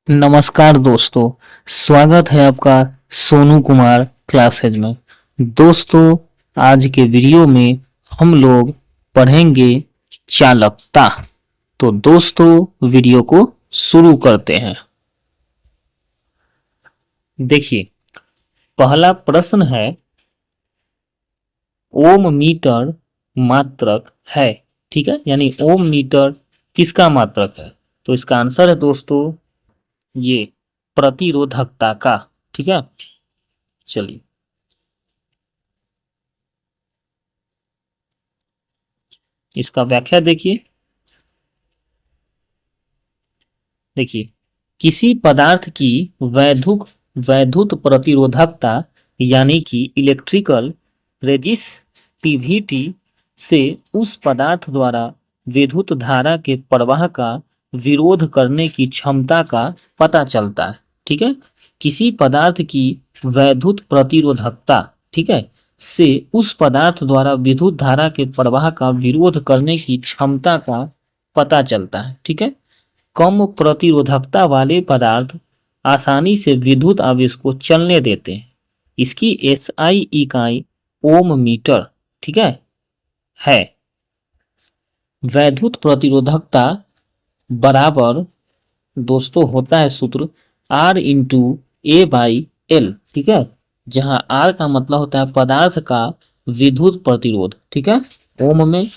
नमस्कार दोस्तों। स्वागत है आपका सोनू कुमार क्लासेज में। दोस्तों, आज के वीडियो में हम लोग पढ़ेंगे चालकता। तो दोस्तों, वीडियो को शुरू करते हैं। देखिए, पहला प्रश्न है, ओम मीटर मात्रक है। ठीक है, यानी ओम मीटर किसका मात्रक है? तो इसका आंसर है दोस्तों ये प्रतिरोधकता का। ठीक है, चलिए इसका व्याख्या देखिए। देखिए, किसी पदार्थ की वैद्युत प्रतिरोधकता यानी कि इलेक्ट्रिकल रेजिस्टिविटी से उस पदार्थ द्वारा विद्युत धारा के प्रवाह का विरोध करने की क्षमता का पता चलता है। ठीक है, किसी पदार्थ की वैद्युत प्रतिरोधकता, ठीक है, से उस पदार्थ द्वारा विद्युत धारा के प्रवाह का विरोध करने की क्षमता का पता चलता है। ठीक है, कम प्रतिरोधकता वाले पदार्थ आसानी से विद्युत आवेश को चलने देते हैं। इसकी एसआई इकाई ओम मीटर, ठीक है। वैद्युत प्रतिरोधकता बराबर दोस्तों होता है सूत्र R into A by L. ठीक है, जहां R का मतलब होता है पदार्थ का विद्युत प्रतिरोध। ठीक है, ओम में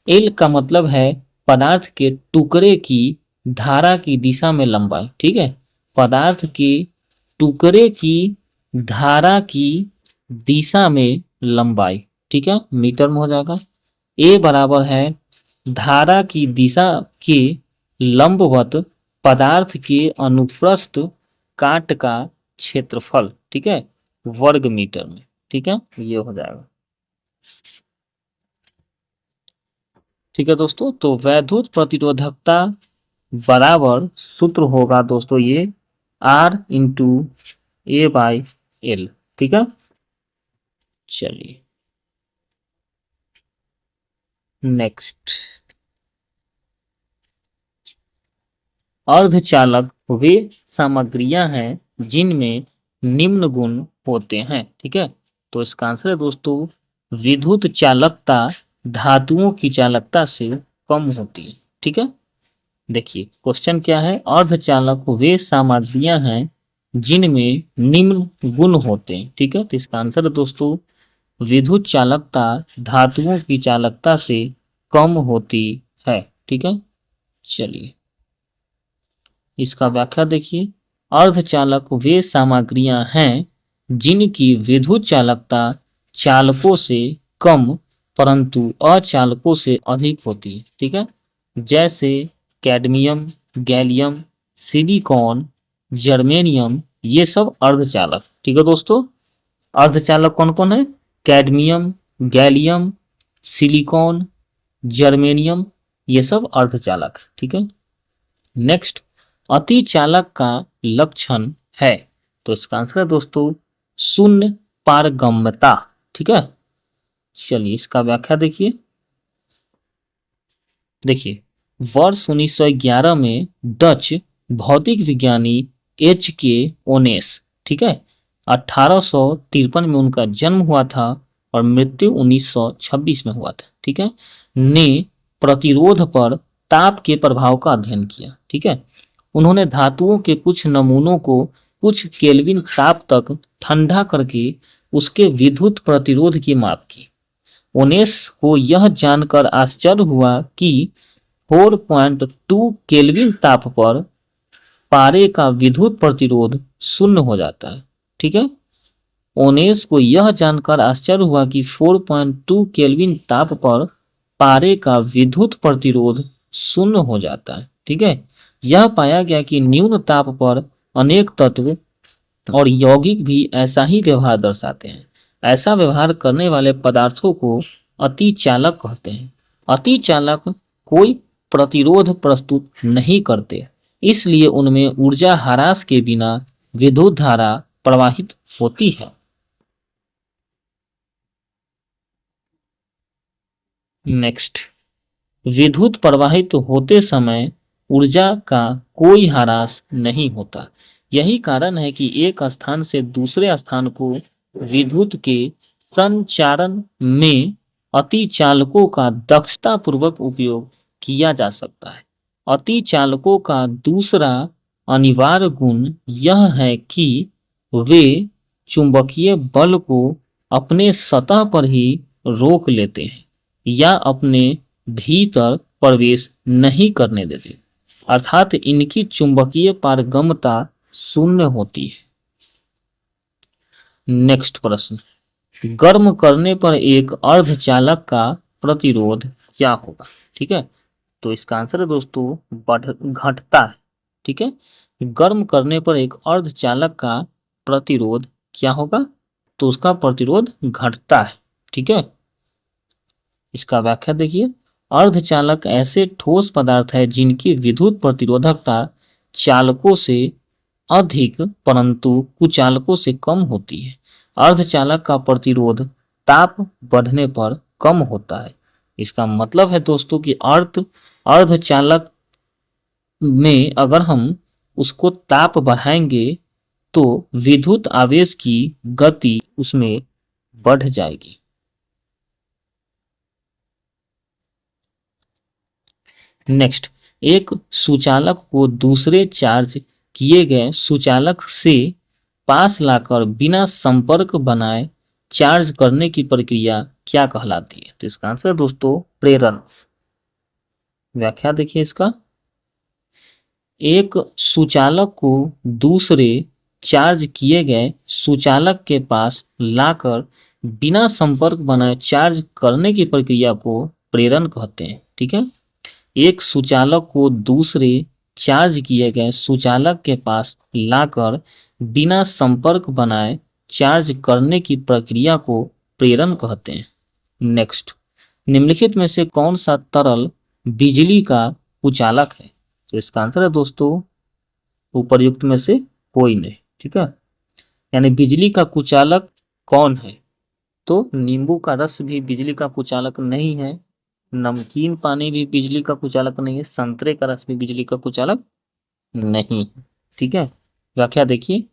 एल का मतलब है पदार्थ के टुकड़े की धारा की दिशा में लंबाई। ठीक है, पदार्थ के टुकड़े की धारा की दिशा में लंबाई। ठीक है, मीटर में हो जाएगा। ए बराबर है धारा की दिशा के लंबवत पदार्थ के अनुप्रस्थ काट का क्षेत्रफल। ठीक है, वर्ग मीटर में। ठीक है, ये हो जाएगा। ठीक है दोस्तों, तो वैद्युत प्रतिरोधकता बराबर सूत्र होगा दोस्तों ये R into A by L. ठीक है, चलिए नेक्स्ट। अर्धचालक वे सामग्रियां हैं जिनमें निम्न गुण होते हैं। ठीक है, तो इसका आंसर है दोस्तों विद्युत चालकता धातुओं की चालकता से कम होती है। ठीक है, देखिए क्वेश्चन क्या है, अर्धचालक वे सामग्रियां हैं जिनमें निम्न गुण होते हैं। ठीक है, तो इसका आंसर है दोस्तों विद्युत चालकता धातुओं की चालकता से कम होती है। ठीक है, चलिए इसका व्याख्या देखिए। अर्धचालक वे सामग्रियां हैं जिनकी विद्युत चालकता चालकों से कम परंतु अचालकों से अधिक होती है। ठीक है, जैसे कैडमियम, गैलियम, सिलिकॉन, जर्मेनियम, ये सब अर्धचालक। ठीक है दोस्तों, अर्धचालक कौन कौन है? कैडमियम, गैलियम, सिलिकॉन, जर्मेनियम, ये सब अर्धचालक। ठीक है, नेक्स्ट, अतिचालक का लक्षण है। तो इसका आंसर है दोस्तों शून्य पारगम्यता। ठीक है, चलिए इसका व्याख्या देखिए। देखिए, वर्ष 1911 में डच भौतिक विज्ञानी एच के ओनेस, ठीक है, 1853 में उनका जन्म हुआ था और मृत्यु 1926 में हुआ था। ठीक है, ने प्रतिरोध पर ताप के प्रभाव का अध्ययन किया। ठीक है, उन्होंने धातुओं के कुछ नमूनों को कुछ केल्विन ताप तक ठंडा करके उसके विद्युत प्रतिरोध की माप की। ओनेस को यह जानकर आश्चर्य हुआ कि 4.2 केल्विन ताप पर पारे का विद्युत प्रतिरोध शून्य हो जाता है। ठीक है, ओनेस को यह जानकर आश्चर्य हुआ कि 4.2 केल्विन ताप पर पारे का विद्युत प्रतिरोध शून्य हो जाता है। ठीक है, यह पाया गया कि न्यून ताप पर अनेक तत्व और यौगिक भी ऐसा ही व्यवहार दर्शाते हैं। ऐसा व्यवहार करने वाले पदार्थों को अतिचालक कहते हैं। अतिचालक कोई प्रतिरोध प्रस्तुत नहीं करते, इसलिए उनमें ऊर्जा ह्रास के बिना विद्युत धारा प्रवाहित होती है। नेक्स्ट, विद्युत प्रवाहित होते समय ऊर्जा का कोई ह्रास नहीं होता। यही कारण है कि एक स्थान से दूसरे स्थान को विद्युत के संचारण में अतिचालकों का दक्षतापूर्वक उपयोग किया जा सकता है। अतिचालकों का दूसरा अनिवार्य गुण यह है कि वे चुंबकीय बल को अपने सतह पर ही रोक लेते हैं या अपने भीतर प्रवेश नहीं करने देते, अर्थात इनकी चुंबकीय पारगम्यता शून्य होती है। नेक्स्ट प्रश्न, गर्म करने पर एक अर्धचालक का प्रतिरोध क्या होगा? ठीक है, तो इसका आंसर है दोस्तों घटता है। ठीक है, गर्म करने पर एक अर्धचालक का प्रतिरोध क्या होगा? तो उसका प्रतिरोध घटता है। ठीक है, इसका व्याख्या देखिए, अर्धचालक ऐसे ठोस पदार्थ है जिनकी विद्युत प्रतिरोधकता चालकों से अधिक परंतु कुचालकों से कम होती है। अर्धचालक का प्रतिरोध ताप बढ़ने पर कम होता है। इसका मतलब है दोस्तों कि अर्धचालक में अगर हम उसको ताप बढ़ाएंगे तो विद्युत आवेश की गति उसमें बढ़ जाएगी। नेक्स्ट, एक सुचालक को दूसरे चार्ज किए गए सुचालक से पास लाकर बिना संपर्क बनाए चार्ज करने की प्रक्रिया क्या कहलाती है? तो इसका आंसर है दोस्तों प्रेरण। व्याख्या देखिए इसका, एक सुचालक को दूसरे चार्ज किए गए सुचालक के पास लाकर बिना संपर्क बनाए चार्ज करने की प्रक्रिया को प्रेरण कहते हैं। ठीक है, एक सुचालक को दूसरे चार्ज किए गए सुचालक के पास लाकर बिना संपर्क बनाए चार्ज करने की प्रक्रिया को प्रेरण कहते हैं। नेक्स्ट, निम्नलिखित में से कौन सा तरल बिजली का कुचालक है? तो इसका आंसर है दोस्तों उपर्युक्त में से कोई नहीं। ठीक है, यानी बिजली का कुचालक कौन है? तो नींबू का रस भी बिजली का कुचालक नहीं है, नमकीन पानी भी बिजली का कुचालक नहीं है, संतरे का रस भी बिजली का कुचालक नहीं। ठीक है, व्याख्या देखिए,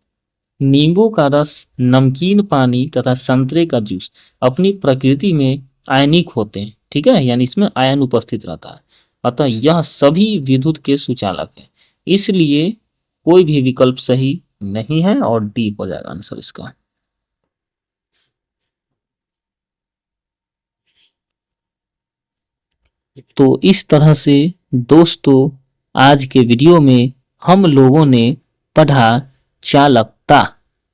नींबू का रस, नमकीन पानी तथा संतरे का जूस अपनी प्रकृति में आयनिक होते हैं। ठीक है, यानी इसमें आयन उपस्थित रहता है, अतः यह सभी विद्युत के सुचालक है। इसलिए कोई भी विकल्प सही नहीं है और डी हो जाएगा आंसर इसका। तो इस तरह से दोस्तों आज के वीडियो में हम लोगों ने पढ़ा चालकता।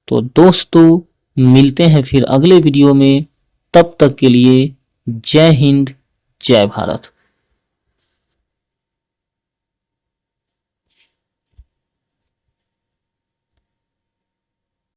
तो दोस्तों मिलते हैं फिर अगले वीडियो में, तब तक के लिए जय हिंद, जय भारत।